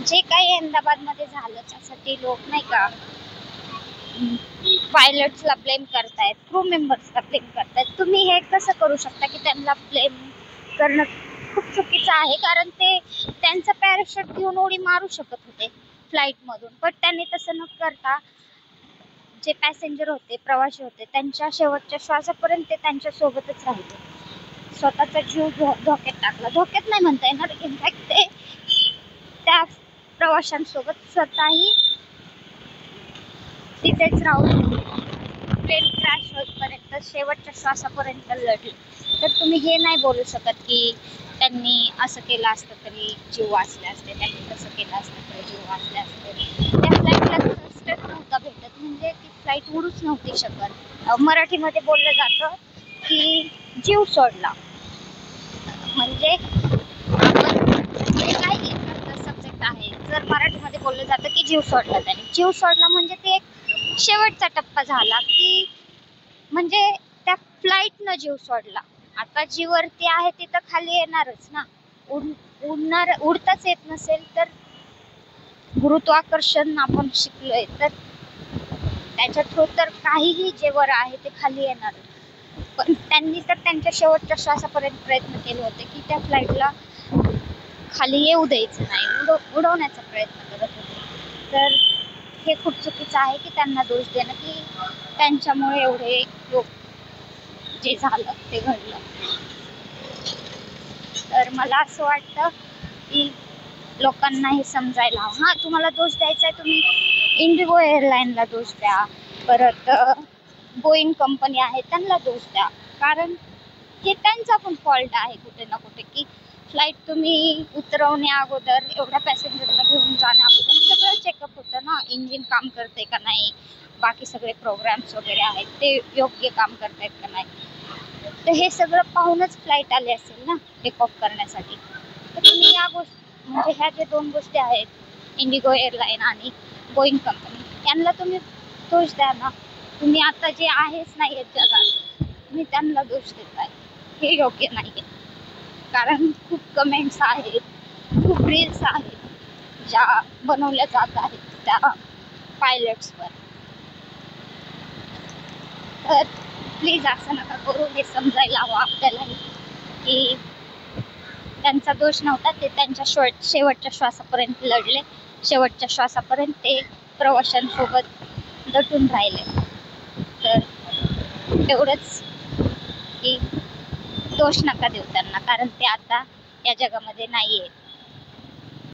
जे काही अहमदाबाद मध्ये झालं त्यासाठी लोक नाही का पायलट्सला ब्लेम करतायत, क्रू मेंबर्सला ब्लेम करतायत. तुम्ही हे कसं करू शकता की त्यांना ब्लेम करणं खूप चुकीचं आहे, कारण ते त्यांचं पॅराशूट घेऊन उडी मारू शकत होते फ्लाईट मधून, पण त्यांनी तसं न करता जे पॅसेंजर होते, प्रवासी होते, त्यांच्या शेवटच्या श्वासापर्यंत ते त्यांच्या सोबतच राहिले. स्वतःचा जीव धोक्यात टाकला, धोक्यात नाही म्हणता येणार, इनफॅक्ट ते त्या प्रवाशांसोबत स्वतःही तिथेच राहून प्लेन क्रॅश होईपर्यंत शेवटच्या श्वासापर्यंत लढले. तर तुम्ही हे नाही बोलू शकत की त्यांनी असं केलं असतं तरी जीव वाचले असते, त्यांनी तसं केलं असतं तरी जीव वाचले असते. त्या फ्लाईटला थ्रस्टर नव्हता भेटत, म्हणजे ती फ्लाईट उडूच नव्हती शकत. मराठीमध्ये बोललं जातं की जीव सोडला, म्हणजे आपण जे काही सब्जेक्ट आहे, जर मराठीमध्ये बोललं जातं की जीव सोडला, त्याने जीव सोडला म्हणजे ते एक शेवटचा टप्पा झाला, की म्हणजे त्या फ्लाईटनं जीव सोडला. आता जी वरती आहे ती तर खाली येणारच ना, उडताच येत नसेल तर गुरुत्वाकर्षण आपण शिकलोय, तर त्याच्या थ्रू तर काहीही जे वर आहे ते खाली येणार. पण त्यांनी तर त्यांच्या शेवटच्या श्वासापर्यंत प्रयत्न केले होते की त्या फ्लाईटला खाली येऊ द्यायचं नाही, उडवण्याचा प्रयत्न करत होते. तर हे खूप चुकीचं आहे की त्यांना दोष देणं की त्यांच्यामुळे एवढे लोक जे झालं ते घडलं. तर मला असं वाटतं की लोकांना हे समजायला हवं. हा, तुम्हाला दोष द्यायचा आहे, तुम्ही इंडिगो एअरलाईनला दोष द्या, परत बोईंग कंपनी आहे त्यांना दोष द्या, कारण हे त्यांचा पण फॉल्ट आहे कुठे ना कुठे, की फ्लाईट तुम्ही उतरवण्या अगोदर, एवढ्या पॅसेंजरला घेऊन जाण्या अगोदर सगळं चेकअप होतं ना, इंजिन काम करते का नाही, बाकी सगळे प्रोग्राम्स वगैरे आहेत ते योग्य काम करतायत का नाही, तर हे सगळं पाहूनच फ्लाईट आले असेल ना टेक ऑफ करण्यासाठी. तर तुम्ही या गोष्टी, म्हणजे ह्या जे दोन गोष्टी आहेत, इंडिगो एअरलाईन आणि बोईंग कंपनी, यांना तुम्ही दोष द्या ना. तुम्ही आता जे आहेच नाही आहेत जगात, तुम्ही त्यांना दोष देताय, हे योग्य नाही आहे. कारण खूप कमेंट्स आहेत, खूप रील्स आहेत ज्या बनवल्या जात आहेत त्या पायलट्सवर. तर प्लीज असं नका करू, हे समजायला हवं आपल्यालाही की त्यांचा दोष नव्हता, ते त्यांच्या शेवटच्या श्वासापर्यंत लढले, शेवटच्या श्वासापर्यंत ते प्रवाशांसोबत दटून राहिले. तर एवढंच की दोष नका देऊ त्यांना, कारण ते आता या जगामध्ये नाहीये.